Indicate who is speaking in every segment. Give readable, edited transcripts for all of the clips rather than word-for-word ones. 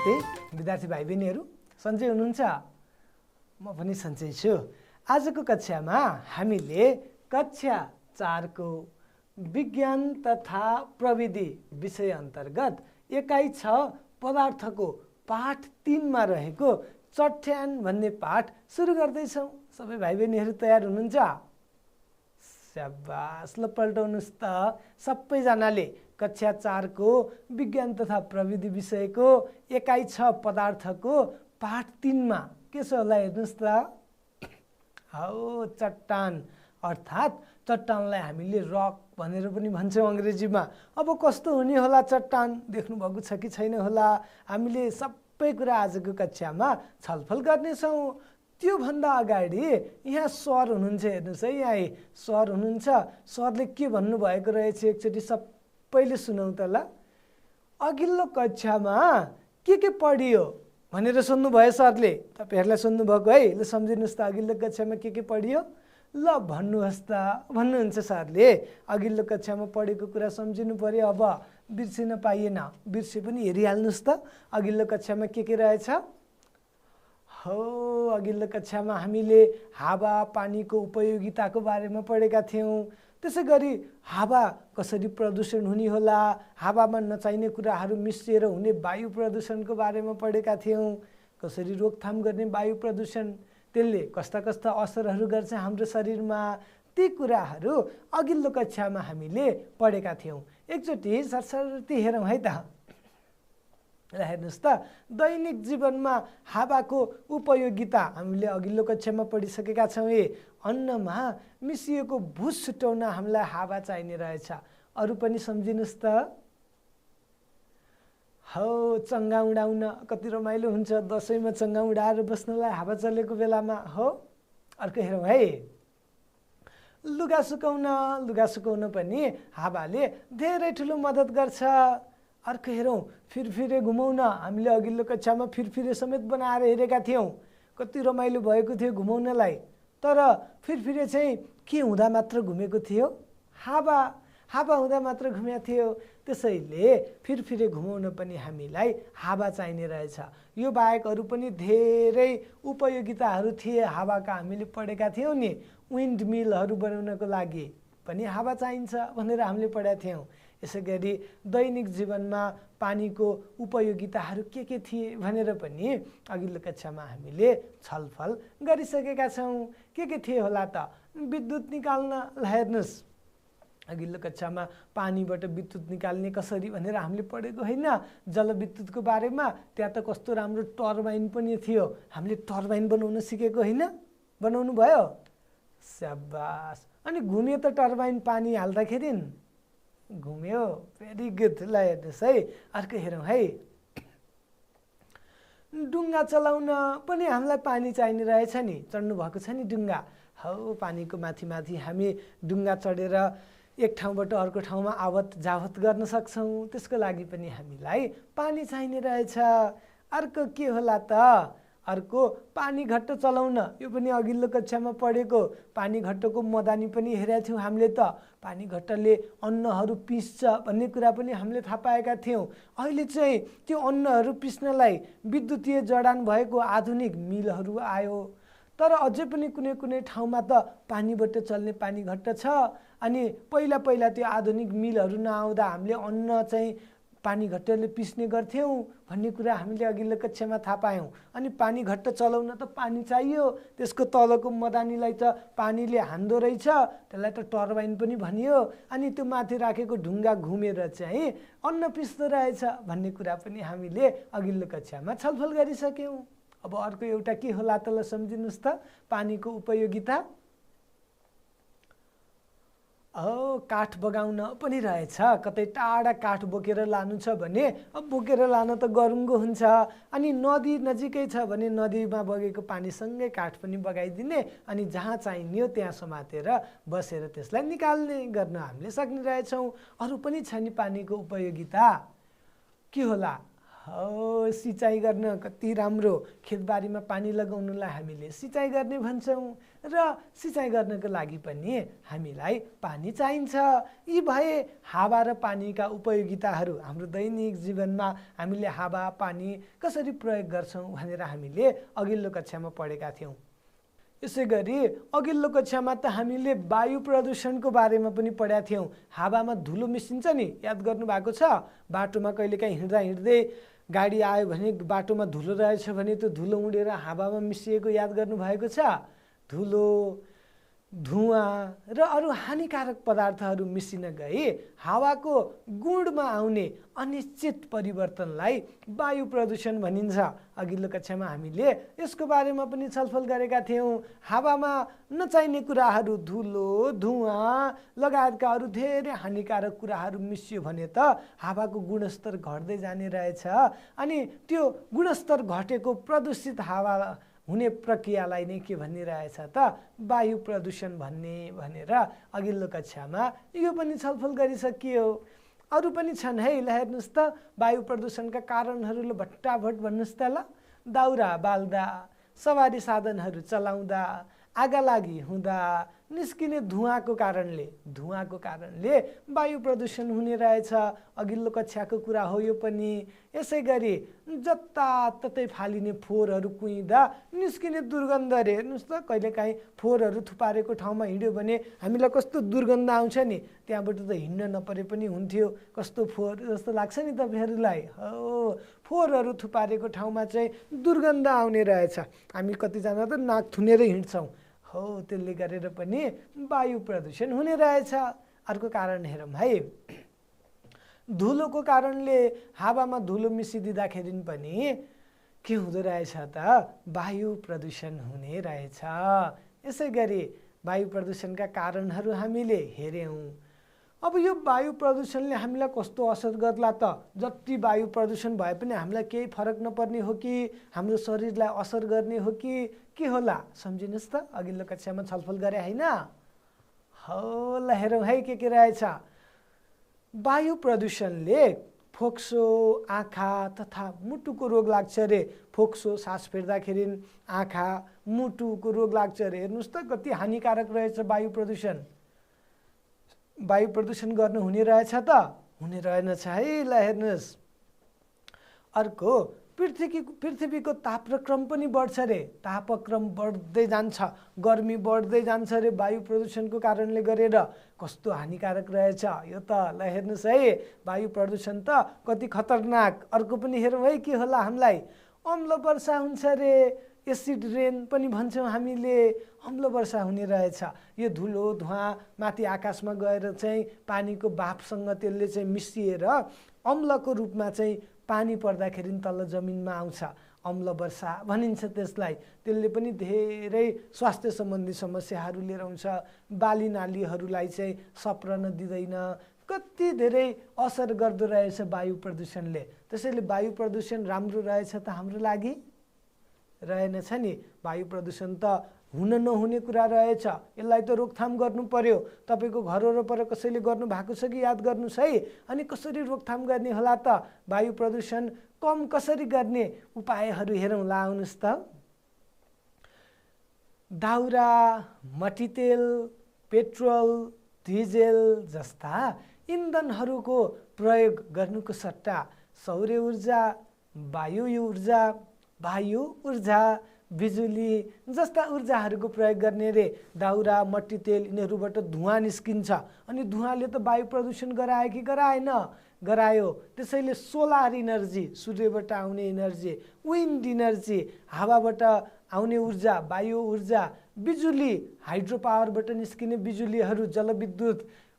Speaker 1: नमस्ते विद्यार्थी भाइ बहिनीहरू, सन्चै हुनुहुन्छ? म पनि सन्चै छु। आजको कक्षामा हामीले कक्षा 4 को विज्ञान तथा प्रविधि विषय अन्तर्गत एकाइ 6 पदार्थको पाठ 3 मा रहेको चट्याङ भन्ने पाठ सुरु गर्दैछौँ। सबै भाइ बहिनीहरू तयार हुनुहुन्छ? स्याबास, ल पल्टाउनुस् त सबैजनाले कक्षा 4 को विज्ञान तथा प्रविधि विषयको एकाइ 6 पदार्थको पाठ 3 मा के छ होला हेर्नुस् त। हौ चट्टान, अर्थात् चट्टानलाई हामीले रक भनेर पनि भन्छौँ अङ्ग्रेजीमा। अब कस्तो हुने होला चट्टान, देख्नु भएको छ कि छैन होला। हामीले सबै कुरा आजको कक्षामा छलफल गर्नेछौँ। त्यो भन्दा अगाडि यहाँ सर हुनुहुन्छ, हेर्नुहोस् है, यहाँ सर हुनुहुन्छ। सरले के भन्नुभएको रहेछ एकचोटि सबैले सुनौँ त ल। अघिल्लो कक्षामा के पढियो भनेर सोध्नुभयो सरले। तपाईँहरूलाई सोध्नुभएको है, ल सम्झिनुहोस् त अघिल्लो कक्षामा के पढियो। ल भन्नुहोस् त, भन्नुहुन्छ सरले। अघिल्लो कक्षामा पढेको कुरा सम्झिनु पर्यो, अब बिर्सिन पाइएन। बिर्से पनि हेरिहाल्नुहोस् त अघिल्लो कक्षामा के रहेछ। हो, अघिल्लो कक्षामा हामीले हावा पानीको उपयोगिताको बारेमा पढेका थियौँ। त्यसै गरी हावा कसरी प्रदूषण हुने होला, हावामा नचाहिने कुराहरू मिसिएर हुने वायु प्रदूषणको बारेमा पढेका थियौँ। कसरी रोकथाम गर्ने वायु प्रदूषण, त्यसले कस्ता कस्ता असरहरू गर्छ हाम्रो शरीरमा, ती कुराहरू अघिल्लो कक्षामा हामीले पढेका थियौँ। एकचोटि सरसर्ती हेरौँ है त। हेर्नुहोस् त, दैनिक जीवनमा हावाको उपयोगिता हामीले अघिल्लो कक्षामा पढिसकेका छौँ। अन्नमा मिसिएको भुस छुट्याउन हामीलाई हावा चाहिने रहेछ। अरू पनि सम्झिनुहोस् त। हौ, चङ्गा उडाउन कति रमाइलो हुन्छ दसैँमा, चङ्गा उडाएर बस्नलाई हावा चलेको बेलामा। हो, अर्को हेरौँ है, लुगा सुकाउन पनि हावाले धेरै ठुलो मद्दत गर्छ। अर्को हेरौँ, फिरफिरे घुमाउन, हामीले अघिल्लो कक्षामा फिरफिरे समेत बनाएर हेरेका थियौँ। कति रमाइलो भएको थियो घुमाउनलाई। तर फिरफिरे चाहिँ के हुँदा मात्र घुमेको थियो? हावा हुँदा मात्र घुमेको थियो। त्यसैले फिरफिरे घुमाउन पनि हामीलाई हावा चाहिने रहेछ। यो बाहेक अरू पनि धेरै उपयोगिताहरू थिए हावाका, हामीले पढेका थियौँ नि। विन्ड मिलहरू बनाउनको लागि पनि हावा चाहिन्छ भनेर हामीले पढेका थियौँ। यसै गरी दैनिक जीवनमा पानीको उपयोगिताहरू के थिए भनेर पनि अघिल्लो कक्षामा हामीले छलफल गरिसकेका छौँ। के थिए होला त? विद्युत निकाल्न, हेर्नुहोस् अघिल्लो कक्षामा पानीबाट विद्युत निकाल्ने कसरी भनेर हामीले पढेको होइन जलविद्युतको बारेमा। त्यहाँ त कस्तो राम्रो टर्बाइन पनि थियो। हामीले टर्बाइन बनाउन सिकेको होइन, बनाउनु भयो? स्याबास। अनि घुम्यो त टर्बाइन पानी हाल्दाखेरि? घुम्यो, भेरी गुड। ल हेर्नुहोस् है, अर्को हेरौँ है, डुङ्गा चलाउन पनि हामीलाई पानी चाहिने रहेछ नि। चढ्नु भएको छ नि डुङ्गा। हौ, पानीको माथि हामी डुङ्गा चढेर एक ठाउँबाट अर्को ठाउँमा आवत जावत गर्न सक्छौँ। त्यसको लागि पनि हामीलाई पानी चाहिने रहेछ। अर्को के होला त? अर्को पानी घट्ट चलाउन, यो पनि अघिल्लो कक्षामा पढेको। पानी घट्टको मदानी पनि हेरेका थियौँ हामीले त। पानी घट्टले अन्नहरू पिस्छ भन्ने कुरा पनि हामीले थाहा पाएका थियौँ। अहिले चाहिँ त्यो अन्नहरू पिस्नलाई विद्युतीय जडान भएको आधुनिक मिलहरू आयो। तर अझै पनि कुनै ठाउँमा त पानीबाट चल्ने पानी घट्ट छ। अनि पहिला त्यो आधुनिक मिलहरू नआउँदा हामीले अन्न चाहिँ पानी घट्टले पिस्ने गर्थ्यौँ भन्ने कुरा हामीले अघिल्लो कक्षामा थाहा पायौँ। अनि पानी घट्ट चलाउन त पानी चाहियो। त्यसको तलको मदानीलाई त पानीले हान्दो रहेछ, त्यसलाई त टर्बाइन पनि भनियो। अनि त्यो माथि राखेको ढुङ्गा घुमेर चाहिँ अन्न पिस्दो रहेछ भन्ने कुरा पनि हामीले अघिल्लो कक्षामा छलफल गरिसक्यौँ। अब अर्को एउटा के होला त? ल सम्झिनुहोस् त पानीको उपयोगिता। काठ बगाउन पनि रहेछ। कतै टाढा काठ बोकेर लानु छ भने अब बोकेर लान त गरुङ्गो हुन्छ। अनि नदी नजिकै छ भने नदीमा बगेको पानीसँगै काठ पनि बगाइदिने, अनि जहाँ चाहिने त्यहाँ समातेर बसेर त्यसलाई निकाल्ने गर्न हामीले सक्ने रहेछौँ। अरू पनि छ नि पानीको उपयोगिता। के होला? हो सिँचाइ गर्न कति राम्रो, खेतबारीमा पानी लगाउनुलाई हामीले सिँचाइ गर्ने भन्छौँ र सिँचाइ गर्नको लागि पनि हामीलाई पानी चाहिन्छ। यी भए हावा र पानीका उपयोगिताहरू। हाम्रो दैनिक जीवनमा हामीले हावा पानी कसरी प्रयोग गर्छौँ भनेर हामीले अघिल्लो कक्षामा पढेका थियौँ। यसै गरी अघिल्लो कक्षामा त हामीले वायु प्रदूषणको बारेमा पनि पढेका थियौँ। हावामा धुलो मिसिन्छ नि, याद गर्नुभएको छ? बाटोमा कहिलेकाहीँ हिँड्दा हिँड्दै गाडी आयो भने बाटोमा धुलो रहेछ भने त्यो धुलो उडेर हावामा मिसिएको याद गर्नुभएको छ? धुलो, धुवाँ र अरू हानिकारक पदार्थहरू मिसिन गई हावाको गुणमा आउने अनिश्चित परिवर्तनलाई वायु प्रदूषण भनिन्छ। अघिल्लो कक्षामा हामीले यसको बारेमा पनि छलफल गरेका थियौँ। हावामा नचाहिने कुराहरू, धुलो, धुवाँ लगायतका अरू धेरै हानिकारक कुराहरू मिसियो भने त हावाको गुणस्तर घट्दै जाने रहेछ। अनि त्यो गुणस्तर घटेको प्रदूषित हावा हुने प्रक्रियालाई नै के भनिरहेछ त? वायु प्रदूषण भनेर अघिल्लो कक्षामा यो पनि छलफल गरिसकियो। अरू पनि छन् है, ल हेर्नुहोस् त। वायु प्रदूषणका कारणहरू भट्टाभट भन्नुहोस् त ल। दाउरा बाल्दा, सवारी साधनहरू चलाउँदा, आगालागी हुँदा निस्किने धुवाँको कारणले वायु प्रदूषण हुने रहेछ। अघिल्लो कक्षाको कुरा हो यो पनि। यसै गरी जताततै फालिने फोहोरहरू कुहिँदा निस्किने दुर्गन्ध रे, हेर्नुहोस् त। कहिलेकाहीँ फोहोरहरू थुपारेको ठाउँमा हिँड्यो भने हामीलाई कस्तो दुर्गन्ध आउँछ नि, त्यहाँबाट त हिँड्न नपरे पनि हुन्थ्यो। कस्तो फोहोर जस्तो लाग्छ नि तपाईँहरूलाई? हो, फोहोरहरू थुपारेको ठाउँमा चाहिँ दुर्गन्ध आउने रहेछ। हामी कतिजना त नाक थुनेरै हिँड्छौँ। हो, त्यसले गरेर पनि वायु प्रदूषण हुने रहेछ। अर्को कारण हेरौँ है। धुलोको कारणले हावामा धुलो मिसिदिँदाखेरि पनि के हुँदो रहेछ त? वायु प्रदूषण हुने रहेछ। यसै गरी वायु प्रदूषणका कारणहरू हामीले हेऱ्यौँ। अब यो वायु प्रदूषणले हामीलाई कस्तो असर गर्ला त? जति वायु प्रदूषण भए पनि हामीलाई केही फरक नपर्ने हो कि हाम्रो शरीरलाई असर गर्ने हो कि के होला? सम्झिनुहोस् त, अघिल्लो कक्षामा छलफल गरे होइन? हो, ल हेरौँ है के रहेछ। वायु प्रदूषणले फोक्सो, आँखा तथा मुटुको रोग लाग्छ रे। फोक्सो, सास फेर्दाखेरि आँखा, मुटुको रोग लाग्छ रे। हेर्नुहोस् त कति हानिकारक रहेछ वायु प्रदूषण। वायु प्रदूषण गर्नु हुने रहेछ त? हुने रहेनछ है, ल हेर्नुहोस्। अर्को, पृथ्वीको तापक्रम पनि बढ्छ रे। तापक्रम बढ्दै जान्छ, गर्मी बढ्दै जान्छ रे वायु प्रदूषणको कारणले गरेर। कस्तो हानिकारक रहेछ यो त, ल हेर्नुहोस् है। वायु प्रदूषण त कति खतरनाक। अर्को पनि हेरौँ है के होला हामीलाई। अम्ल वर्षा हुन्छ रे, एसिड रेन पनि भन्छौँ हामीले। अम्ल वर्षा हुने रहेछ। यो धुलो धुवाँ माथि आकाशमा गएर चाहिँ पानीको भापसँग त्यसले चाहिँ मिसिएर अम्लको रूपमा चाहिँ पानी पर्दाखेरि तल जमिनमा आउँछ। अम्ल वर्षा भनिन्छ त्यसलाई। त्यसले पनि धेरै स्वास्थ्य सम्बन्धी समस्याहरू लिएर आउँछ। बाली नालीहरूलाई चाहिँ सप्रन दिँदैन। कति धेरै असर गर्दो रहेछ वायु प्रदूषणले। त्यसैले वायु प्रदूषण राम्रो रहेछ त हाम्रो लागि? रहेनछ नि। वायु प्रदूषण त हुन नहुने कुरा रहेछ। यसलाई त रोकथाम गर्नु पर्यो। तपाईँको घर वरपर कसैले गर्नु भएको छ कि याद गर्नुहोस् है। अनि कसरी रोकथाम गर्ने होला त? वायु प्रदूषण कम कसरी गर्ने उपायहरू हेरौँ, आउनुहोस् त। दाउरा, मट्टीतेल, पेट्रोल, डिजेल जस्ता इन्धनहरूको प्रयोग गर्नुको सट्टा सौर ऊर्जा, वायु ऊर्जा, बिजुली जस्ता ऊर्जाहरूको प्रयोग गर्ने रे। दाउरा, मट्टीतेल यिनीहरूबाट धुवाँ निस्किन्छ। अनि धुवाँले त वायु प्रदूषण गरायो कि गराएन? गरायो। त्यसैले सोलर इनर्जी, सूर्यबाट आउने इनर्जी, विन्ड इनर्जी, हावाबाट आउने ऊर्जा, वायु ऊर्जा, बिजुली, हाइड्रो पावरबाट निस्किने बिजुलीहरू,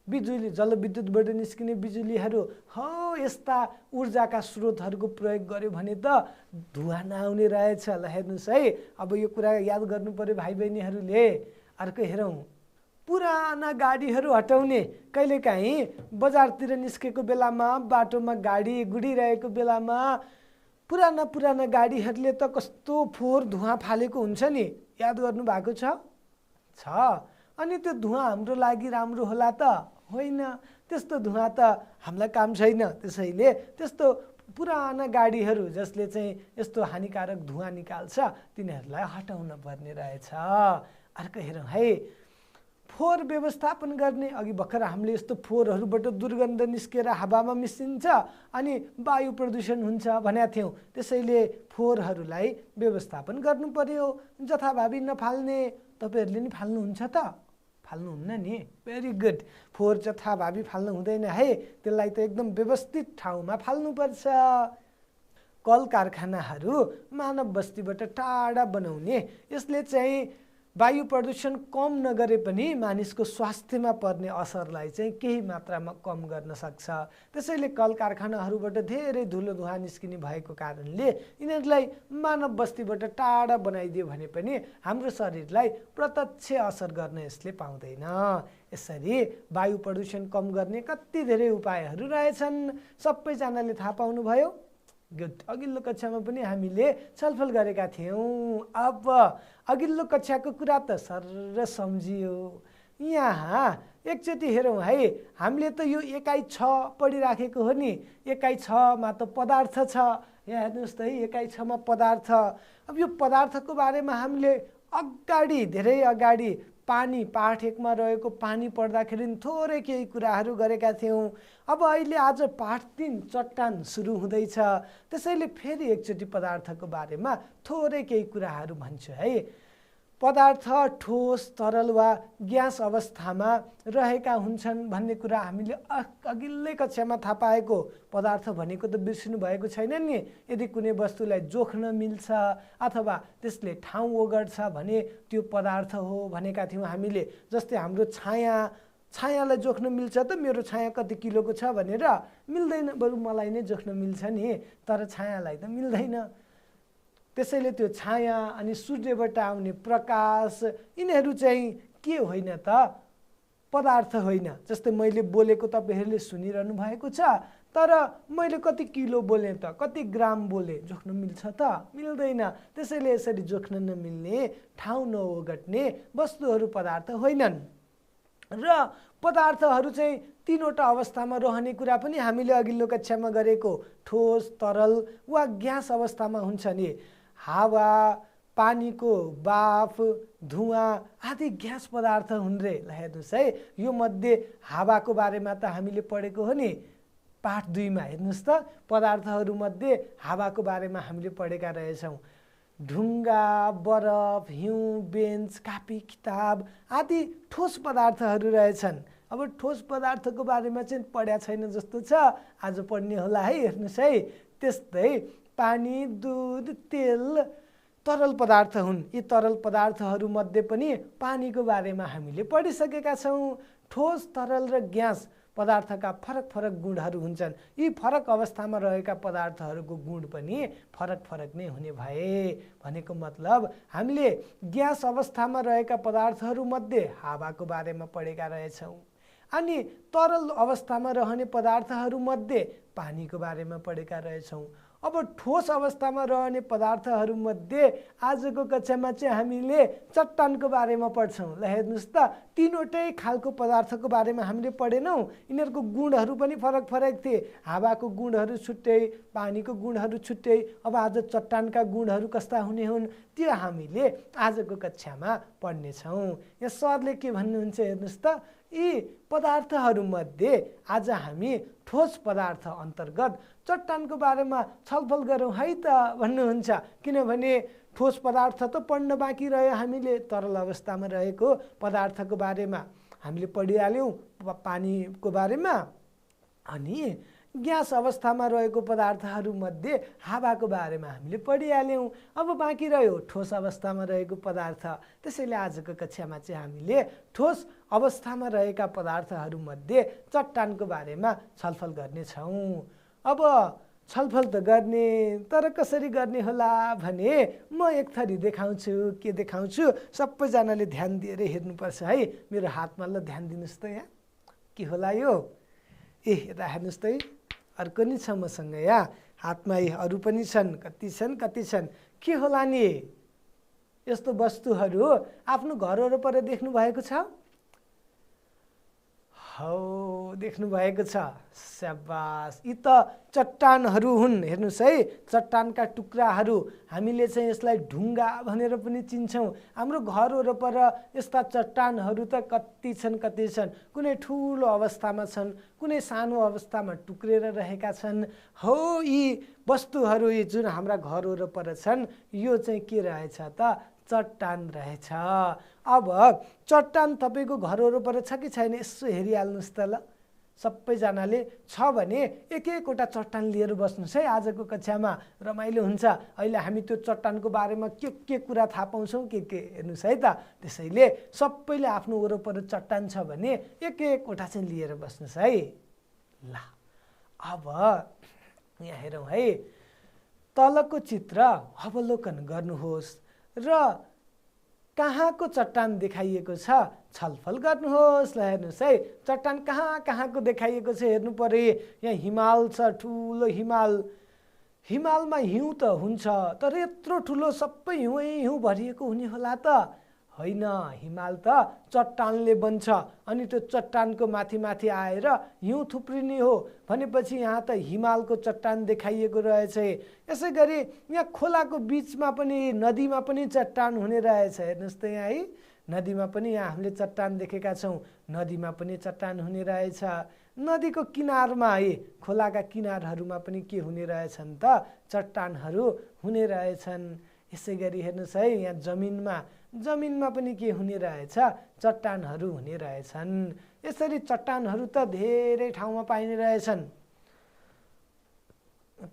Speaker 1: जलविद्युतबाट निस्किने बिजुलीहरू, हो यस्ता ऊर्जाका स्रोतहरूको प्रयोग गर्यो भने त धुवाँ नआउने रहेछ। ल हेर्नुहोस् है। अब यो कुरा याद गर्नु पर्यो भाइ बहिनीहरूले। अर्को हेरौँ, पुराना गाडीहरू हटाउने। कहिलेकाहीँ बजारतिर निस्केको बेलामा, बाटोमा गाडी गुडिरहेको बेलामा पुराना गाडीहरूले त कस्तो फोहोर धुवाँ फालेको हुन्छ नि, याद गर्नु भएको छ? अनि त्यो धुवाँ हाम्रो लागि राम्रो होला त? होइन। त्यस्तो धुवाँ त हामीलाई काम छैन। त्यसैले त्यस्तो पुराना गाडीहरू जसले चाहिँ यस्तो हानिकारक धुवाँ निकाल्छ तिनीहरूलाई हटाउन पर्ने रहेछ। अर्को हेरौँ है, फोहोर व्यवस्थापन गर्ने। अघि भर्खर हामीले यस्तो फोहोरहरूबाट दुर्गन्ध निस्केर हावामा मिसिन्छ अनि वायु प्रदूषण हुन्छ भनेका थियौँ। त्यसैले फोहोरहरूलाई व्यवस्थापन गर्नु पर्यो, जथाभावी नफाल्ने। तपाईँहरूले नि फाल्नुहुन्छ त? फाल्नुहुन्न नि? Very good. फोहोर जथाभावी फाल्नु हुँदैन है, त्यसलाई त एकदम व्यवस्थित ठाउँमा फाल्नुपर्छ। कल कारखानाहरू मानव बस्तीबाट टाढा बनाउने, यसले चाहिँ वायु प्रदूषण कम नगरे पनि मानिसको स्वास्थ्यमा पर्ने असरलाई चाहिँ केही मात्रामा कम गर्न सक्छ। त्यसैले कल कारखानाहरूबाट धेरै धुलो धुवाँ निस्किने भएको कारणले यिनीहरूलाई मानव बस्तीबाट टाढा बनाइदियो भने पनि हाम्रो शरीरलाई प्रत्यक्ष असर गर्न यसले पाउँदैन। यसरी वायु प्रदूषण कम गर्ने कति धेरै उपायहरू रहेछन्, सबैजनाले थाहा पाउनुभयो? गुड। अघिल्लो कक्षामा पनि हामीले छलफल गरेका थियौँ। अब अघिल्लो कक्षाको कुरा त सरर सम्झियो। यहाँ एकचोटि हेरौँ है, हामीले त यो एकाइ 6 पढिराखेको हो नि। एकाइ 6मा त पदार्थ छ। यहाँ हेर्नुहोस् त है, एकाइ 6मा पदार्थ। अब यो पदार्थको बारेमा हामीले धेरै अगाडि पानी पाठ 1मा रहेको पानी पढ्दाखेरि थोरै केही कुराहरू गरेका थियौँ। अब अहिले आज पाठ 3 चट्टान सुरु हुँदैछ। त्यसैले फेरि एकचोटि पदार्थको बारेमा थोरै केही कुराहरू भन्छु है। पदार्थ ठोस, तरल वा ग्यास अवस्थामा रहेका हुन्छन् भन्ने कुरा हामीले अघिल्लै कक्षामा थाहा पाएको। पदार्थ भनेको त बिर्सिनु भएको छैन नि? यदि कुनै वस्तुलाई जोख्न मिल्छ अथवा त्यसले ठाउँ ओगट्छ भने त्यो पदार्थ हो भनेका थियौँ हामीले। जस्तै हाम्रो छायालाई जोख्न मिल्छ त? मेरो छाया कति किलोको छ भनेर मिल्दैन, बरु मलाई नै जोख्न मिल्छ नि, तर छायालाई त मिल्दैन। त्यसैले त्यो छाया अनि सूर्यबाट आउने प्रकाश यिनीहरू चाहिँ के होइन त? पदार्थ होइन। जस्तै मैले बोलेको तपाईँहरूले सुनिरहनु भएको छ, तर मैले कति किलो बोलेँ त, कति ग्राम बोलेँ, जोख्न मिल्छ त? मिल्दैन। त्यसैले यसरी जोख्न नमिल्ने, ठाउँ नओगट्ने वस्तुहरू पदार्थ होइनन्। र पदार्थहरू चाहिँ 3वटा अवस्थामा रहने कुरा पनि हामीले अघिल्लो कक्षामा गरेको। ठोस, तरल वा ग्यास अवस्थामा हुन्छ नि। हावा, पानीको बाफ, धुवाँ आदि ग्यास पदार्थ हुन् रे। ल हेर्नुहोस् है, यो मध्ये हावाको बारेमा त हामीले पढेको हो नि पाठ 2मा। हेर्नुहोस् त, पदार्थहरूमध्ये हावाको बारेमा हामीले पढेका रहेछौँ। ढुङ्गा, बरफ, हिउँ, बेन्च, कापी, किताब आदि ठोस पदार्थहरू रहेछन्। अब ठोस पदार्थको बारेमा चाहिँ पढ्या छैन जस्तो छ, आज पढ्ने होला है। हेर्नुहोस् है, त्यस्तै पानी, दुध, तेल तरल पदार्थ हुन्। यी तरल पदार्थहरूमध्ये पनि पानीको बारेमा हामीले पढिसकेका छौँ। ठोस, तरल र ग्यास पदार्थका फरक फरक गुणहरू हुन्छन्। यी फरक अवस्थामा रहेका पदार्थहरूको गुण पनि फरक फरक नै हुने भए। भनेको मतलब हामीले ग्यास अवस्थामा रहेका पदार्थहरूमध्ये हावाको बारेमा पढेका रहेछौँ अनि तरल अवस्थामा रहने पदार्थहरूमध्ये पानीको बारेमा पढेका रहेछौँ। अब ठोस अवस्थामा रहने पदार्थहरूमध्ये आजको कक्षामा चाहिँ हामीले चट्टानको बारेमा पढ्छौँ। ल हेर्नुहोस् त, 3वटै खालको पदार्थको बारेमा हामीले पढेनौँ। यिनीहरूको गुणहरू पनि फरक फरक थिए। हावाको गुणहरू छुट्टै, पानीको गुणहरू छुट्टै। अब आज चट्टानका गुणहरू कस्ता हुने हुन् त्यो हामीले आजको कक्षामा पढ्नेछौँ। यहाँ सरले के भन्नुहुन्छ हेर्नुहोस् त, यी पदार्थहरूमध्ये आज हामी ठोस पदार्थ अन्तर्गत चट्टानको बारेमा छलफल गरौँ है त भन्नुहुन्छ। किनभने ठोस पदार्थ त पढ्न बाँकी रह्यो। हामीले तरल अवस्थामा रहेको पदार्थको बारेमा हामीले पढिहाल्यौँ, पानीको बारेमा, अनि ग्यास अवस्थामा रहेको पदार्थहरूमध्ये हावाको बारेमा हामीले पढिहाल्यौँ। अब बाँकी रह्यो ठोस अवस्थामा रहेको पदार्थ। त्यसैले आजको कक्षामा चाहिँ हामीले ठोस अवस्थामा रहेका पदार्थहरूमध्ये चट्टानको बारेमा छलफल गर्नेछौँ। अब छलफल त गर्ने, तर कसरी गर्ने होला भने म एक थरी देखाउँछु। के देखाउँछु सबैजनाले ध्यान दिएर हेर्नुपर्छ है। मेरो हातमा ल ध्यान दिनुहोस् त। यहाँ के होला यो? यता हेर्नुहोस् त, अर्को नि छ मसँग यहाँ हातमा। अरू पनि छन्, कति छन्। के होला नि? यस्तो वस्तुहरू आफ्नो घर वरपर देख्नु भएको छ? हौ देख्नु भएको छ। स्याबास, यी त चट्टानहरू हुन्। हेर्नुहोस् है, चट्टानका टुक्राहरू। हामीले चाहिँ यसलाई ढुङ्गा भनेर पनि चिन्छौँ। हाम्रो घर वरपर यस्ता चट्टानहरू त कति छन्। कुनै ठुलो अवस्थामा छन्, कुनै सानो अवस्थामा टुक्रेर रहेका छन्। हो, यी वस्तुहरू यी जुन हाम्रा घर वरपर छन्, यो चाहिँ के रहेछ त? चट्टान रहेछ। अब चट्टान तपाईँको घर वरपर छ कि छैन यसो हेरिहाल्नुहोस् त ल। सबैजनाले छ भने एक एकवटा चट्टान लिएर बस्नुहोस् है। आजको कक्षामा रमाइलो हुन्छ। अहिले हामी त्यो चट्टानको बारेमा के कुरा थाहा पाउँछौँ के हेर्नुहोस् है त। त्यसैले सबैले आफ्नो वरपर चट्टान छ भने एक एकवटा चाहिँ लिएर बस्नुहोस् है। ल, अब यहाँ हेरौँ है, तलको चित्र अवलोकन गर्नुहोस् र कहाँको चट्टान देखाइएको छ छलफल गर्नुहोस्। ल हेर्नुहोस् है, चट्टान कहाँको देखाइएको छ हेर्नु पर्यो। यहाँ हिमाल छ, ठुलो हिमाल। हिमालमा हिउँ त हुन्छ, तर यत्रो ठुलो सबै हिउँ भरिएको हुने होला त? होइन, हिमाल त चट्टानले बन्छ अनि त्यो चट्टानको माथि आएर हिउँ थुप्रिने हो भनेपछि यहाँ त हिमालको चट्टान देखाइएको रहेछ। यसै गरी यहाँ खोलाको बिचमा पनि, नदीमा पनि चट्टान हुने रहेछ। हेर्नुहोस् त यहाँ है, नदीमा पनि यहाँ हामीले चट्टान देखेका छौँ। नदीमा पनि चट्टान हुने रहेछ। नदीको किनारमा है, खोलाका किनारहरूमा पनि के हुने रहेछन् त? चट्टानहरू हुने रहेछन्। यसै गरी हेर्नुहोस् है, यहाँ जमिनमा पनि के हुने रहेछ? चट्टानहरू हुने रहेछन्। यसरी चट्टानहरू त धेरै ठाउँमा पाइने रहेछन्।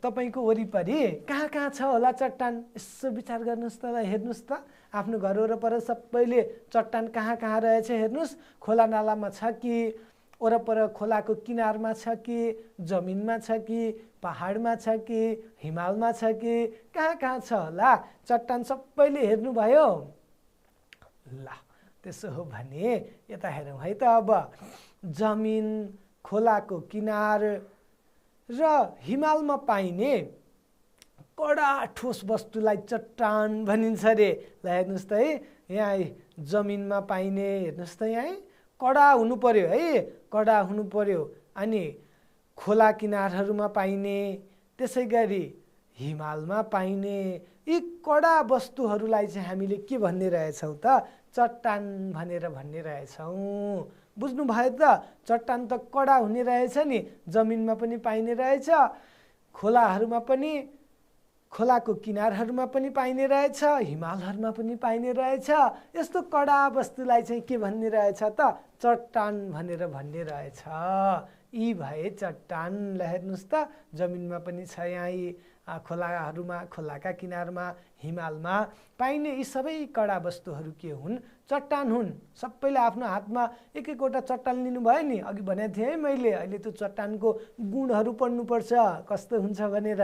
Speaker 1: तपाईँको वरिपरि कहाँ छ होला चट्टान? यसो विचार गर्नुहोस् त, हेर्नुहोस् त। आफ्नो घर वरपर सबैले चट्टान कहाँ रहेछ हेर्नुहोस्। खोला नालामा छ कि, वरपर खोलाको किनारमा छ कि, जमिनमा छ कि, पहाडमा छ कि, हिमालमा छ कि, कहाँ छ होला चट्टान? सबैले हेर्नुभयो? ल, त्यसो हो भने यता हेरौँ है त। अब जमिन, खोलाको किनार र हिमालमा पाइने कडा ठोस वस्तुलाई चट्टान भनिन्छ रे। ल हेर्नुहोस् त है, यहाँ जमिनमा पाइने, हेर्नुहोस् त यहाँ कडा हुनु पर्यो है, कडा हुनु पर्यो। अनि खोला किनारहरूमा पाइने, त्यसै गरी हिमालमा पाइने यी कडा वस्तुहरूलाई चाहिँ हामीले के भन्ने रहेछौँ त? चट्टान भनेर भन्ने रहेछौँ। बुझ्नु भयो त? चट्टान त कडा हुने रहेछ नि, जमिनमा पनि पाइने रहेछ, खोलाहरूमा पनि, खोलाको किनारहरूमा पनि पाइने रहेछ, हिमालहरूमा पनि पाइने रहेछ। यस्तो कडा वस्तुलाई चाहिँ के भन्ने रहेछ त? चट्टान भनेर भन्ने रहेछ। यी भए चट्टान। ल हेर्नुहोस् त, जमिनमा पनि छ, यहाँ खोलाहरूमा, खोलाका किनारमा, हिमालमा पाइने यी सबै कडा वस्तुहरू के हुन्? चट्टान हुन्। सबैले आफ्नो हातमा एक एकवटा चट्टान लिनुभयो नि। अघि भनेको थिएँ है मैले, अहिले त्यो चट्टानको गुणहरू पढ्नुपर्छ कस्तो हुन्छ भनेर।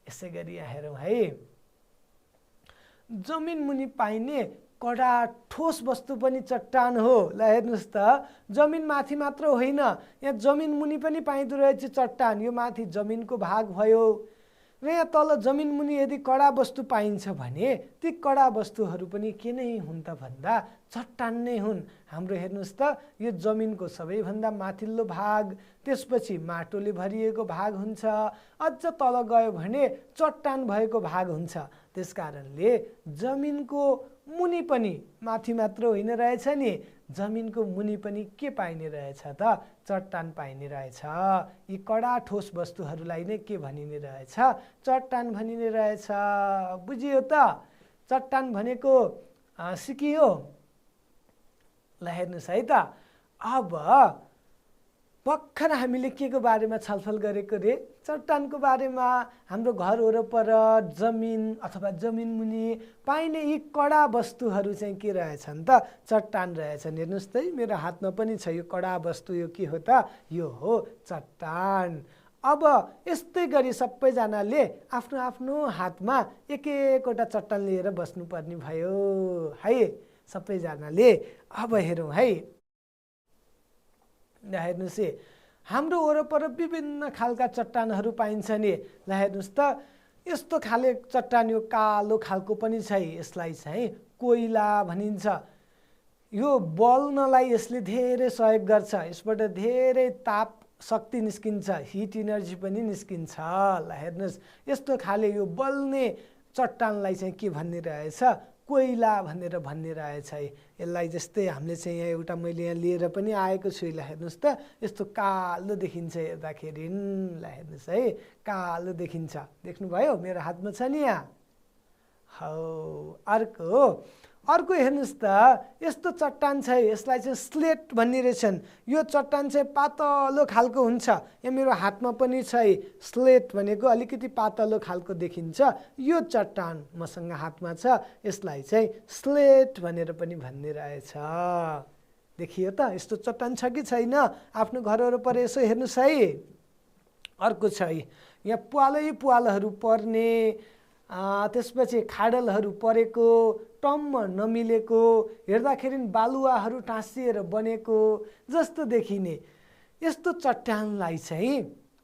Speaker 1: यसै गरी यहाँ हेरौँ है, जमिन मुनि पाइने कडा ठोस वस्तु पनि चट्टान हो। ल हेर्नुहोस् त, जमिन माथि मात्र होइन, यहाँ जमिन मुनि पनि पाइँदो रहेछ चट्टान। यो माथि जमिनको भाग भयो र यहाँ तल जमिन मुनि यदि कडा वस्तु पाइन्छ भने ती कडा वस्तुहरू पनि के नै हुन् त भन्दा चट्टान नै हुन्। हाम्रो हेर्नुहोस् त, यो जमिनको सबैभन्दा माथिल्लो भाग, त्यसपछि माटोले भरिएको भाग हुन्छ, अझ तल गयो भने चट्टान भएको भाग हुन्छ। त्यसकारणले जमिनको मुनि पनि, माथि मात्र होइन रहेछ नि, जमिनको मुनि पनि के पाइने रहेछ त? चट्टान पाइने रहेछ। यी कडा ठोस वस्तुहरूलाई नै के भनिने रहेछ? चट्टान भनिने रहेछ। बुझियो त? चट्टान भनेको सिकियो? ल हेर्नुहोस् है त, अब भर्खर हामीले के को बारेमा छलफल गरेको रे? चट्टानको बारेमा। हाम्रो घर वरपर जमिन अथवा जमिन मुनि पाइने यी कडा वस्तुहरू चाहिँ के रहेछन् त? चट्टान रहेछन्। हेर्नुहोस् त, मेरो हातमा पनि छ यो कडा वस्तु। यो के हो त? यो हो चट्टान। अब यस्तै गरी सबैजनाले आफ्नो आफ्नो हातमा एक एकवटा चट्टान लिएर बस्नुपर्ने भयो है सबैजनाले। अब हेरौँ है, ल हेर्नुहोस् है, हाम्रो वरपर विभिन्न खालका चट्टानहरू पाइन्छ नि। ल हेर्नुहोस् त, यस्तो खाले चट्टान, यो कालो खालको पनि छ, यसलाई चाहिँ कोइला भनिन्छ। यो बल्नलाई यसले धेरै सहयोग गर्छ। यसबाट धेरै ताप शक्ति निस्किन्छ, हिट इनर्जी पनि निस्किन्छ। ल हेर्नुहोस्, यस्तो खाले यो बल्ने चट्टानलाई चाहिँ के भनिरहेछ, कोइला भनेर भनिरहेछ है। यसलाई जस्तै हामीले चाहिँ यहाँ एउटा मैले यहाँ लिएर पनि आएको छु। ल हेर्नुहोस् त, यस्तो कालो देखिन्छ हेर्दाखेरि। ल हेर्नुहोस् है, कालो देखिन्छ, देख्नुभयो मेरो हातमा छ नि यहाँ। हौ अर्को हेर्नुहोस् त, यस्तो चट्टान छ, यसलाई चाहिँ स्लेट भन्ने रहेछन्। यो चट्टान चाहिँ पातलो खालको हुन्छ। यहाँ मेरो हातमा पनि छ है, स्लेट भनेको अलिकति पातलो खालको देखिन्छ। यो चट्टान मसँग हातमा छ, यसलाई चाहिँ स्लेट भनेर पनि भन्ने रहेछ। देखियो त, यस्तो चट्टान छ कि छैन? आफ्नो घर वरपर यसो हेर्नुहोस् है। अर्को छ है, यहाँ पालहरू पर्ने, त्यसपछि खाडलहरू परेको, टम्म नमिलेको, हेर्दाखेरि बालुवाहरू टाँसिएर बनेको जस्तो देखिने यस्तो चट्टानलाई चाहिँ,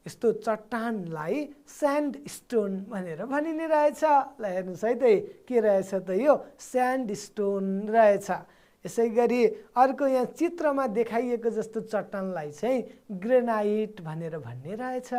Speaker 1: यस्तो चट्टानलाई स्यान्ड स्टोन भनेर भनिने रहेछ। ल हेर्नुहोस् है त, के रहेछ त, यो स्यान्ड स्टोन रहेछ। यसै गरी अर्को यहाँ चित्रमा देखाइएको जस्तो चट्टानलाई चाहिँ ग्रेनाइट भनेर भन्ने रहेछ।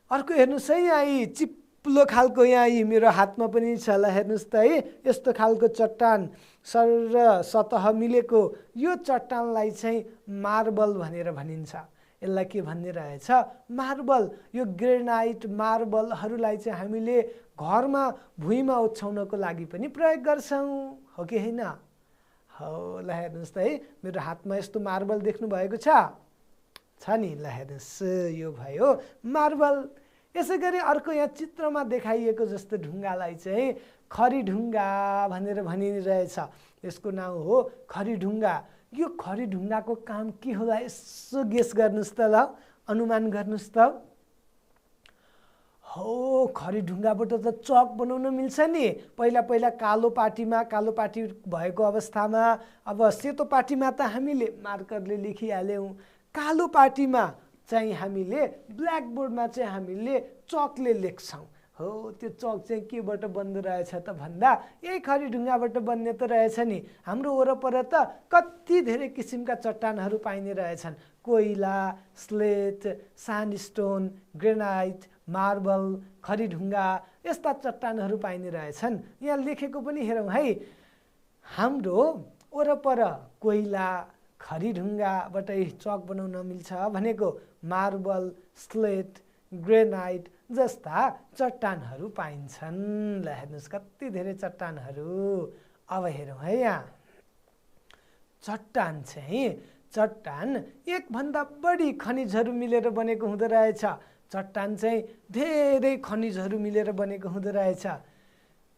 Speaker 1: अर्को हेर्नुहोस् है, यहाँ चिप्लो खालको यहाँ मेरो हातमा पनि छ। ल हेर्नुहोस् त है, यस्तो खालको चट्टान सर सतह मिलेको, यो चट्टानलाई चाहिँ मार्बल भनेर भनिन्छ। यसलाई के भन्ने रहेछ, मार्बल। यो ग्रेनाइट मार्बलहरूलाई चाहिँ हामीले घरमा भुइँमा ओछ्याउनको लागि पनि प्रयोग गर्छौँ, हो कि होइन? हौ, ल हेर्नुहोस् त है, मेरो हातमा यस्तो मार्बल देख्नु भएको छ नि। ल हेर्नुहोस्, यो भयो मार्बल। यसै गरी अर्को यहाँ चित्रमा देखाइएको जस्तो ढुङ्गालाई चाहिँ खरीढुङ्गा भनेर भनिरहेछ। यसको नाम हो खरीढुङ्गा। यो खरीढुङ्गाको काम के होला, यसो गेस गर्नुहोस् त, ल अनुमान गर्नुहोस् त। हो, खरीढुङ्गाबाट त चक बनाउन मिल्छ नि। पहिला कालो पाटी भएको अवस्थामा, अब सेतो पाटीमा त हामीले मार्करले लेखिहाल्यौँ, कालो पाटीमा चाहिँ हामीले ब्ल्याकबोर्डमा चाहिँ हामीले चकले लेख्छौँ। हो, त्यो चक चाहिँ केबाट बन्दो रहेछ त भन्दा यही खरीढुङ्गाबाट बन्ने त रहेछ नि। हाम्रो वरपर त कति धेरै किसिमका चट्टानहरू पाइने रहेछन्। कोइला, स्लेट, स्यान्डस्टोन, ग्रेनाइट, मार्बल, खरीढुङ्गा, यस्ता चट्टानहरू पाइने रहेछन्। यहाँ लेखेको पनि हेरौँ है, हाम्रो वरपर कोइला, खरीढुङ्गाबाट चक बनाउन मिल्छ भनेको मार्बल, स्लेट, ग्रेनाइट जस्ता चट्टानहरू पाइन्छन्। ल हेर्नुहोस्, कति धेरै चट्टानहरू। अब हेरौँ है, यहाँ चट्टान एकभन्दा बढी खनिजहरू मिलेर बनेको हुँदो रहेछ। चट्टान चाहिँ धेरै खनिजहरू मिलेर बनेको हुँदो रहेछ।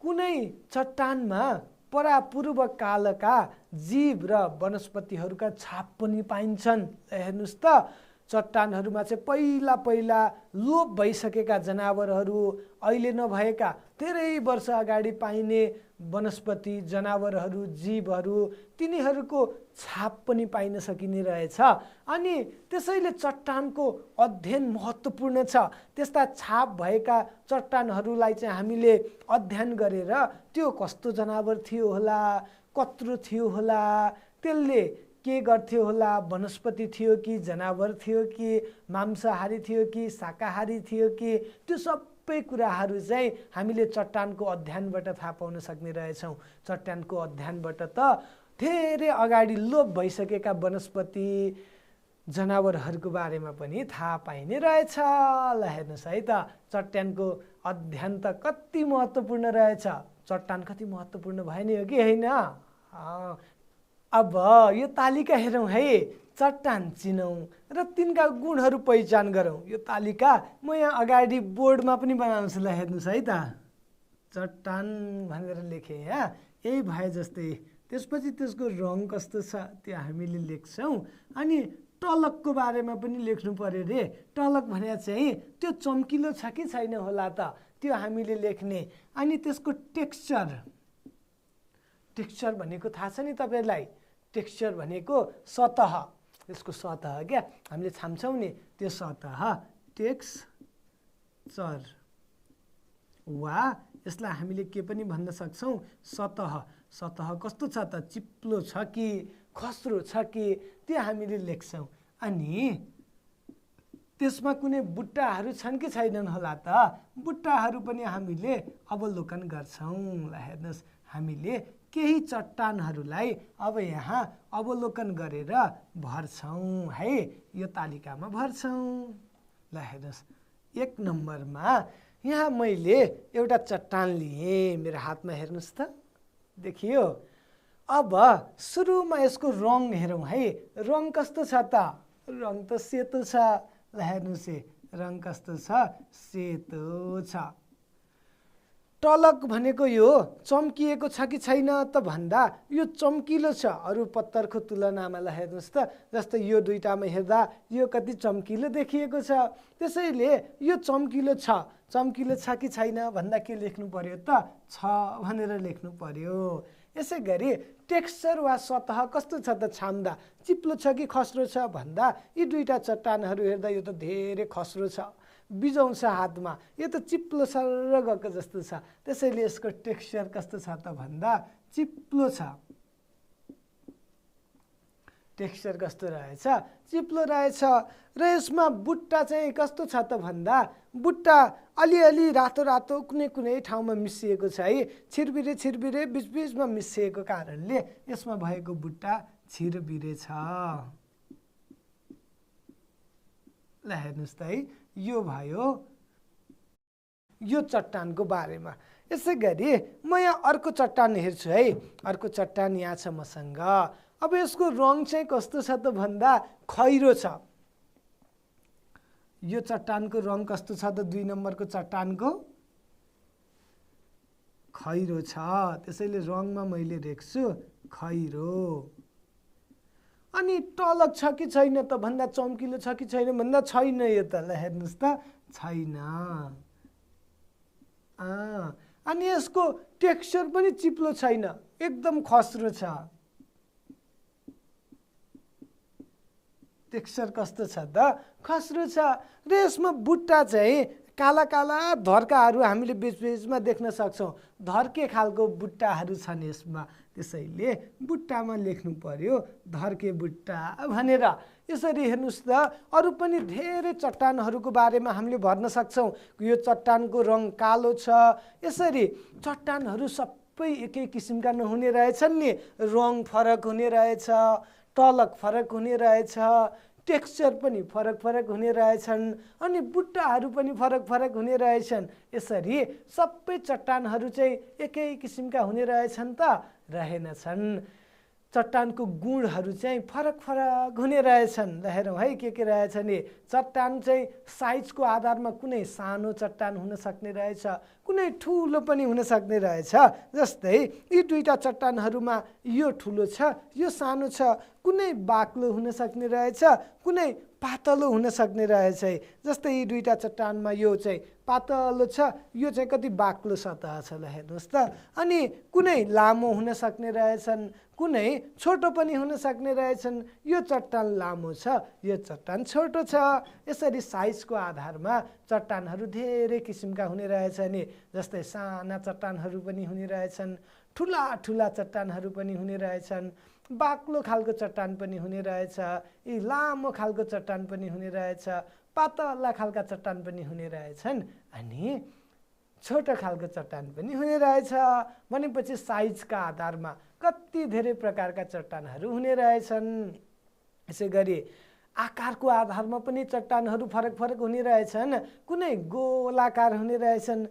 Speaker 1: कुनै चट्टानमा परापूर्व कालका जीव र वनस्पतिहरूका छाप पनि पाइन्छन्। हेर्नुहोस् त, चट्टानहरूमा चाहिँ पहिला लोप भइसकेका जनावरहरू, अहिले नभएका धेरै वर्ष अगाडि पाइने वनस्पति, जनावरहरू, जीवहरू, तिनीहरूको छाप पनि पाइन सकिने रहेछ। अनि त्यसैले चट्टानको अध्ययन महत्त्वपूर्ण छ। त्यस्ता छाप भएका चट्टानहरूलाई चाहिँ हामीले अध्ययन गरेर त्यो कस्तो जनावर थियो होला, कत्रो थियो होला, त्यसले के गर्थ्यो होला, वनस्पति थियो कि जनावर थियो कि मांसाहारी थियो कि शाकाहारी थियो कि, त्यो सबै कुराहरू चाहिँ हामीले चट्टानको अध्ययनबाट थाहा पाउन सक्ने रहेछौँ। चट्टानको अध्ययनबाट त धेरै अगाडि लोप भइसकेका वनस्पति, जनावरहरूको बारेमा पनि थाहा पाइने रहेछ। ल हेर्नुहोस् है त, चट्टानको अध्ययन त कति महत्त्वपूर्ण रहेछ। चट्टान कति महत्त्वपूर्ण भयो नि, हो कि होइन? अब यो तालिका हेरौँ है, चट्टान चिनौँ र तिनका गुणहरू पहिचान गरौँ। यो तालिका म यहाँ अगाडि बोर्डमा पनि बनाउँछु। ल हेर्नुहोस् है त, चट्टान भनेर लेखेँ यहाँ, यही भए जस्तै। त्यसपछि त्यसको रङ कस्तो छ त्यो हामीले लेख्छौँ। अनि टलकको बारेमा पनि लेख्नु पर्यो रे। टलक भने चाहिँ त्यो चम्किलो छ कि छैन होला त, त्यो हामीले लेख्ने। अनि त्यसको टेक्स्चर भनेको थाहा छ नि तपाईँलाई? टेक्स्चर भनेको सतह, यसको सतह क्या, हामीले छाम्छौँ नि त्यो सतह, टेक्स्चर। वा यसलाई हामीले के पनि भन्न सक्छौँ, सतह। सतह कस्तो छ त, चिप्लो छ कि खस्रो छ कि, त्यो हामीले लेख्छौँ। अनि त्यसमा कुनै बुट्टाहरू छन् कि छैनन् होला त, बुट्टाहरू पनि हामीले अवलोकन गर्छौँ। ल हेर्नुहोस्, हामीले केही चट्टानहरूलाई अब यहाँ अवलोकन गरेर भर्छौँ है, यो तालिकामा भर्छौँ। ल हेर्नुहोस्, 1 नम्बरमा यहाँ मैले एउटा चट्टान लिएँ, मेरो हातमा हेर्नुहोस् त, देखियो। अब सुरुमा यसको रङ हेरौँ है, रङ कस्तो छ त, रङ त सेतो छ। ल हेर्नुहोस्, रङ कस्तो छ, सेतो छ। टलक भनेको यो चम्किएको छ कि छैन त भन्दा यो चम्किलो छ अरू पत्तरको तुलनामा। ल हेर्नुहोस् त, जस्तै यो दुईटामा हेर्दा यो कति चम्किलो देखिएको छ, त्यसैले यो चम्किलो छ। चम्किलो छ कि छैन भन्दा के लेख्नु पर्यो त, छ भनेर लेख्नु पर्यो। यसै गरी टेक्सचर वा सतह कस्तो छ त छाम्दा, चिप्लो छ कि खस्रो छ भन्दा यी दुईटा चट्टानहरू हेर्दा यो त धेरै खस्रो छ, बिजाउँछ हातमा, यो त चिप्लो सर गएको जस्तो छ, त्यसैले यसको टेक्सचर कस्तो छ त भन्दा चिप्लो छ। टेक्सचर कस्तो रहेछ, चिप्लो रहेछ। र यसमा बुट्टा चाहिँ कस्तो छ त भन्दा, बुट्टा अलिअलि रातो रातो कुनै कुनै ठाउँमा मिसिएको छ है, छिरबिरे छिरबिरे बिचबिचमा मिसिएको कारणले यसमा भएको बुट्टा छिरबिरे छ। ल हेर्नुहोस् त है, यो भयो यो चट्टानको बारेमा। यसै गरी म यहाँ अर्को चट्टान हेर्छु है, अर्को चट्टान यहाँ छ मसँग। अब यसको रङ चाहिँ कस्तो छ त भन्दा खैरो छ। यो चट्टानको रङ कस्तो छ त, 2 नम्बरको चट्टानको खैरो छ, त्यसैले रङमा मैले लेख्छु खैरो। अनि टलक छ कि छैन त भन्दा चम्किलो छ कि छैन भन्दा छैन, यो त ल हेर्नुहोस् त छैन। अनि यसको टेक्सचर पनि चिप्लो छैन, एकदम खस्रो छ। टेक्सचर कस्तो छ त, खस्रो छ। र यसमा बुट्टा चाहिँ काला काला धर्काहरू हामीले बिचबिचमा देख्न सक्छौँ, धर्के खालको बुट्टाहरू छन् यसमा, त्यसैले बुट्टामा लेख्नु पर्यो धर्के बुट्टा भनेर। यसरी हेर्नुहोस् त, अरू पनि धेरै चट्टानहरूको बारेमा हामीले भर्न सक्छौँ। यो चट्टानको रङ कालो छ, यसरी चट्टानहरू सबै एकै किसिमका नहुने रहेछन् नि, रङ फरक हुने रहेछ, टलक फरक हुने रहेछ, टेक्सचर पनि फरक फरक हुने रहेछन्, अनि बुट्टाहरू पनि फरक फरक हुने रहेछन्। यसरी सबै चट्टानहरू चाहिँ एकै किसिमका हुने रहेछन् त, रहेनछन्। चट्टानको गुणहरू चाहिँ फरक फरक हुने रहेछन्। ल हेरौँ है के रहेछ नि, चट्टान चाहिँ साइजको आधारमा कुनै सानो चट्टान हुन सक्ने रहेछ, कुनै ठुलो पनि हुन सक्ने रहेछ। जस्तै यी दुईटा चट्टानहरूमा यो ठुलो छ, यो सानो छ, कुनै बाक्लो हुन सक्ने रहेछ, कुनै पातलो हुन सक्ने रहेछ। जस्तै यी दुईटा चट्टानमा यो चाहिँ पातलो छ, यो चाहिँ कति बाक्लो सतह छ। ल हेर्नुहोस् त, अनि कुनै लामो हुन सक्ने रहेछन्, कुनै छोटो पनि हुन सक्ने रहेछन्। यो चट्टान लामो छ, यो चट्टान छोटो छ। यसरी साइजको आधारमा चट्टानहरू धेरै किसिमका हुने रहेछन् नि, जस्तै साना चट्टानहरू पनि हुने रहेछन्, ठुला ठुला चट्टानहरू पनि हुने रहेछन्, बाक्लो खालको चट्टान पनि हुने रहेछ, यी लामो खालको चट्टान पनि हुने रहेछ, पातला खालका चट्टान पनि हुने रहेछन्, अनि छोटो खालको चट्टान पनि हुने रहेछ। भनेपछि साइजका आधारमा कति धेरै प्रकारका चट्टानहरू हुने रहेछन्। यसै गरी आकारको आधारमा पनि चट्टानहरू फरक फरक हुने रहेछन्, कुनै गोलाकार हुने रहेछन्,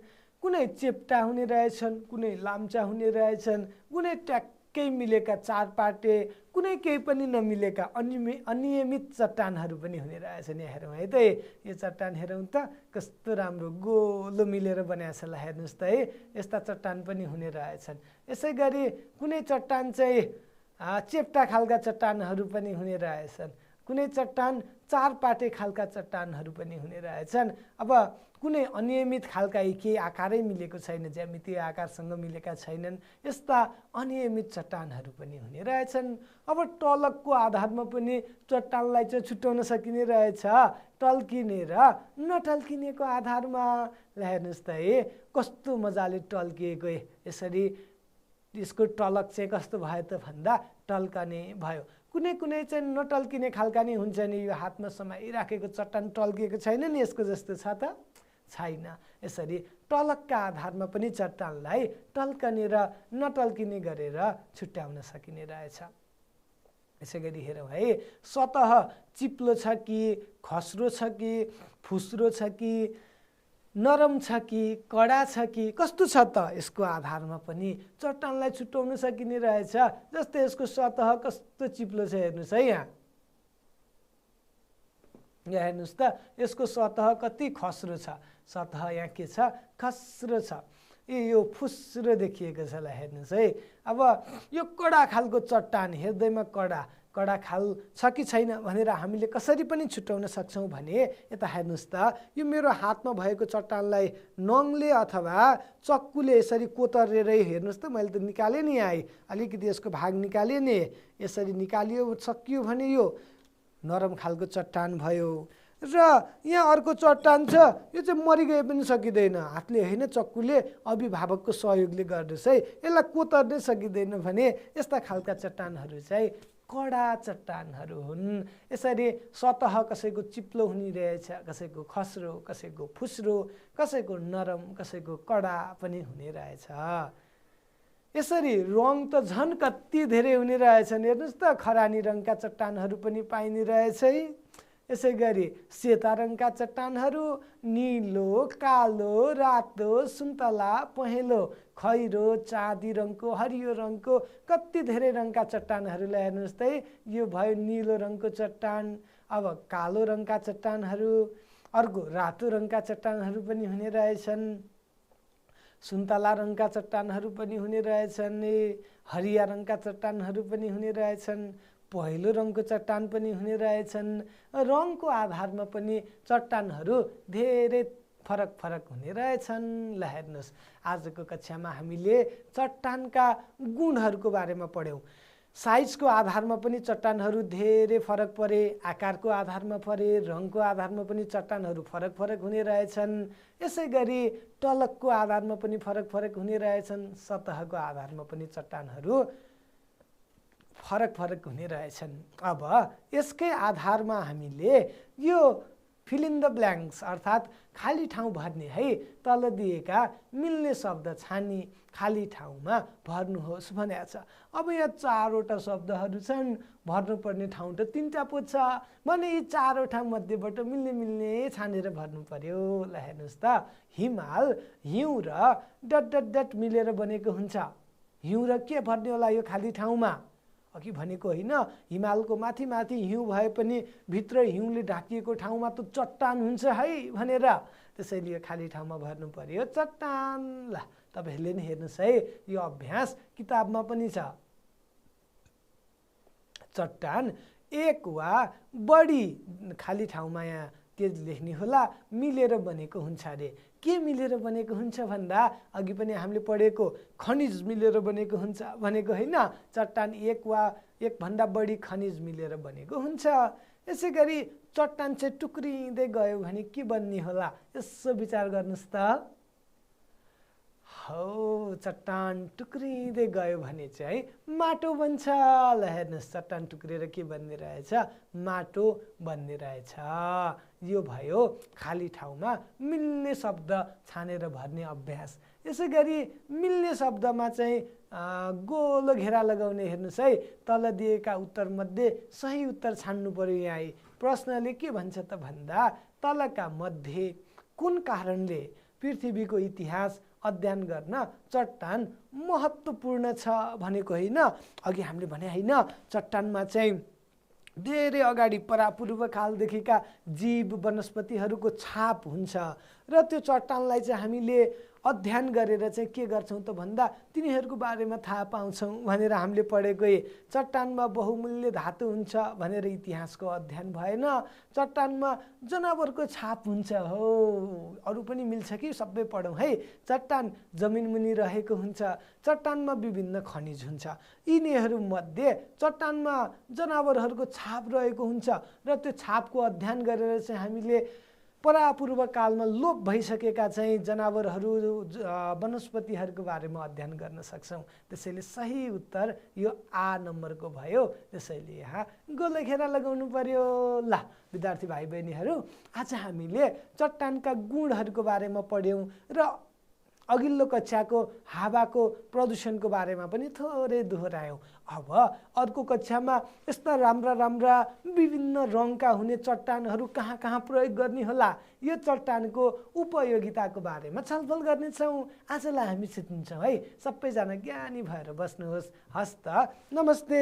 Speaker 1: कुनै चेप्टा हुने रहेछन्, कुनै लाम्चा हुने रहेछन्, कुनै ट्याक्कै मिलेका चारपाटे, कुनै केही पनि नमिलेका अनियमित चट्टानहरू पनि हुने रहेछन्। यहाँ हेरौँ है त, यो चट्टान हेरौँ त कस्तो राम्रो गोलो मिलेर बनाएको छ। ल हेर्नुहोस् त है, यस्ता चट्टान पनि हुने रहेछन्। यसै गरी कुनै चट्टान चाहिँ चेप्टा खालका चट्टानहरू पनि हुने रहेछन्, कुनै चट्टान चारपाटे खालका चट्टानहरू पनि हुने रहेछन्। अब कुनै अनियमित खालका केही आकारै मिलेको छैन, ज्यामितीय आकारसँग मिलेका छैनन्, यस्ता अनियमित चट्टानहरू पनि हुने रहेछन्। अब टलकको आधारमा पनि चट्टानलाई चाहिँ छुट्याउन सकिने रहेछ, टल्किने र नटल्किनेको आधारमा। ल हेर्नुहोस् त है, कस्तो मजाले टल्किएको। यसरी यसको टलक चाहिँ कस्तो भयो त भन्दा टल्कने भयो। कुनै कुनै चाहिँ नटल्किने खालका नि हुन्छ नि, यो हातमा समाइराखेको चट्टान टल्किएको छैन नि यसको जस्तो छ त छैन। यसरी टलकका आधारमा पनि चट्टानलाई टल्कने र नटल्किने गरेर छुट्याउन सकिने रहेछ। यसै गरी हेरौँ है, सतह चिप्लो छ कि खस्रो छ कि फुस्रो छ कि नरम छ कि कडा छ कि कस्तो छ त, यसको आधारमा पनि चट्टानलाई छुट्याउन सकिने रहेछ। जस्तै यसको सतह कस्तो चिप्लो छ हेर्नुहोस् है, यहाँ हेर्नुहोस् त यसको सतह कति खस्रो छ, सतह यहाँ के छ खस्रो छ, यो फुस्रो देखिएको छ। ल हेर्नुहोस् है, अब यो कडा खालको चट्टान हेर्दैमा कडा खाल छ कि छैन भनेर हामीले कसरी पनि छुट्याउन सक्छौँ भने यता हेर्नुहोस् त यो मेरो हातमा भएको चट्टानलाई नङले अथवा चक्कुले यसरी कोतरेरै हेर्नुहोस् त मैले त निकालेँ नि, आएँ अलिकति यसको भाग निकालेँ नि, यसरी निकालियो सकियो भने यो नरम खालको चट्टान भयो। र यहाँ अर्को चट्टान छ, यो चाहिँ मरिगए पनि सकिँदैन, हातले होइन चक्कुले अभिभावकको सहयोगले गर्नुहोस् है, यसलाई कोतर्नै सकिँदैन भने यस्ता खालका चट्टानहरू चाहिँ कडा चट्टानहरू हुन्। यसरी सतह कसैको चिप्लो हुने रहेछ, कसैको खस्रो, कसैको फुस्रो, कसैको नरम, कसैको कडा पनि हुने रहेछ। यसरी रङ त झन् कति धेरै हुने रहेछन्, हेर्नुहोस् त खरानी रङका चट्टानहरू पनि पाइने रहेछ है। यसै गरी सेता रङका चट्टानहरू, निलो, कालो, रातो, सुन्तला, पहेँलो, खैरो, चाँदी रङको, हरियो रङको कति धेरै रङका चट्टानहरूलाई हेर्नुहोस् त, यो भयो निलो रङको चट्टान। अब कालो रङका चट्टानहरू, अर्को रातो रङका चट्टानहरू पनि हुने रहेछन्, सुन्तला रङका चट्टानहरू पनि हुने रहेछन्, हरिया रङका चट्टानहरू पनि हुने रहेछन्, पहेँलो रङको चट्टान पनि हुने रहेछन्। रङको आधारमा पनि चट्टानहरू धेरै फरक फरक हुने रहेछन्। ल हेर्नुहोस्, आजको कक्षामा हामीले चट्टानका गुणहरूको बारेमा पढ्यौँ। साइजको आधारमा पनि चट्टानहरू धेरै फरक परे, आकारको आधारमा परे, रङको आधारमा पनि चट्टानहरू फरक फरक हुने रहेछन्। यसै गरी टलकको आधारमा पनि फरक फरक हुने रहेछन्, सतहको आधारमा पनि चट्टानहरू फरक फरक हुने रहेछन्। अब यसकै आधारमा हामीले यो फिल इन द ब्ल्याङ्क्स अर्थात् खाली ठाउँ भर्ने है, तल दिएका मिल्ने शब्द छानी खाली ठाउँमा भर्नुहोस् भनेको छ। अब यहाँ चारवटा शब्दहरू छन्, भर्नुपर्ने ठाउँ त तीनटा पो छ भने यी चारवटा मध्येबाट मिल्ने मिल्ने छानेर भर्नु पर्यो। ल हेर्नुहोस् त, हिमाल हिउँ र डट डट डट मिलेर बनेको हुन्छ। हिउँ र के भर्ने होला यो खाली ठाउँमा, अघि भनेको होइन, हिमालको माथि माथि हिउँ भए पनि भित्र हिउँले ढाकिएको ठाउँमा त चट्टान हुन्छ है भनेर, त्यसैले यो खाली ठाउँमा भर्नु पर्यो चट्टान। ल तपाईँहरूले नि हेर्नुहोस् है, यो अभ्यास किताबमा पनि छ। चट्टान एक वा बढी खाली ठाउँमा यहाँ के लेख्ने होला, मिलेर बनेको हुन्छ अरे। के मिलेर बनेको हुन्छ भन्दा अघि पनि हामीले पढेको खनिज मिलेर बनेको हुन्छ भनेको होइन, चट्टान एक वा एकभन्दा बढी खनिज मिलेर बनेको हुन्छ। यसै गरी चट्टान चाहिँ टुक्रिँदै गयो भने के बन्ने होला, यसो विचार गर्नुहोस् त। हौ चट्टान टुक्रिँदै गयो भने चाहिँ माटो बन्छ। ल हेर्नुहोस्, चट्टान टुक्रिएर के बन्ने रहेछ, माटो बन्ने रहेछ। यो भयो खाली ठाउँमा मिल्ने शब्द छानेर भर्ने अभ्यास। यसै गरी मिल्ने शब्दमा चाहिँ गोलो घेरा लगाउने, हेर्नुहोस् है, तल दिएका उत्तरमध्ये सही उत्तर छान्नु पर्यो। यहाँ प्रश्नले के भन्छ त भन्दा तलका मध्ये कुन कारणले पृथ्वीको इतिहास अध्ययन गर्न चट्टान महत्त्वपूर्ण छ भनेको होइन। अघि हामीले भने होइन, चट्टानमा चाहिँ धेरै अगाडि परापूर्व कालदेखिका जीव वनस्पतिहरूको छाप हुन्छ र त्यो चट्टानलाई चाहिँ हामीले अध्ययन गरेर चाहिँ के गर्छौँ त भन्दा तिनीहरूको बारेमा थाहा पाउँछौँ भनेर हामीले पढेकै। चट्टानमा बहुमूल्य धातु हुन्छ भनेर इतिहासको अध्ययन भएन, चट्टानमा जनावरको छाप हुन्छ। हो अरू पनि मिल्छ कि सबै पढौँ है। चट्टान जमिन मुनि रहेको हुन्छ, चट्टानमा विभिन्न खनिज हुन्छ, यिनीहरूमध्ये चट्टानमा जनावरहरूको छाप रहेको हुन्छ र त्यो छापको अध्ययन गरेर चाहिँ हामीले परापूर्व कालमा लोप भइसकेका चाहिँ जनावरहरू वनस्पतिहरूको बारेमा अध्ययन गर्न सक्छौँ। त्यसैले सही उत्तर यो आ नम्बरको भयो। त्यसैले यहाँ गो लेखेर लगाउनु पर्यो। ल विद्यार्थी भाइ बहिनीहरू, आज हामीले चट्टानका गुणहरूको बारेमा पढ्यौँ र अघिल्लो कक्षाको हावाको प्रदूषणको बारेमा पनि थोरै दोहोऱ्यायौँ। अब अर्को कक्षामा यस्ता राम्रा राम्रा विभिन्न रङका हुने चट्टानहरू कहाँ कहाँ प्रयोग गर्ने होला, यो चट्टानको उपयोगिताको बारेमा छलफल गर्नेछौँ। आजलाई हामी सिक्छौँ है। सबैजना ज्ञानी भएर बस्नुहोस्। हस्त नमस्ते।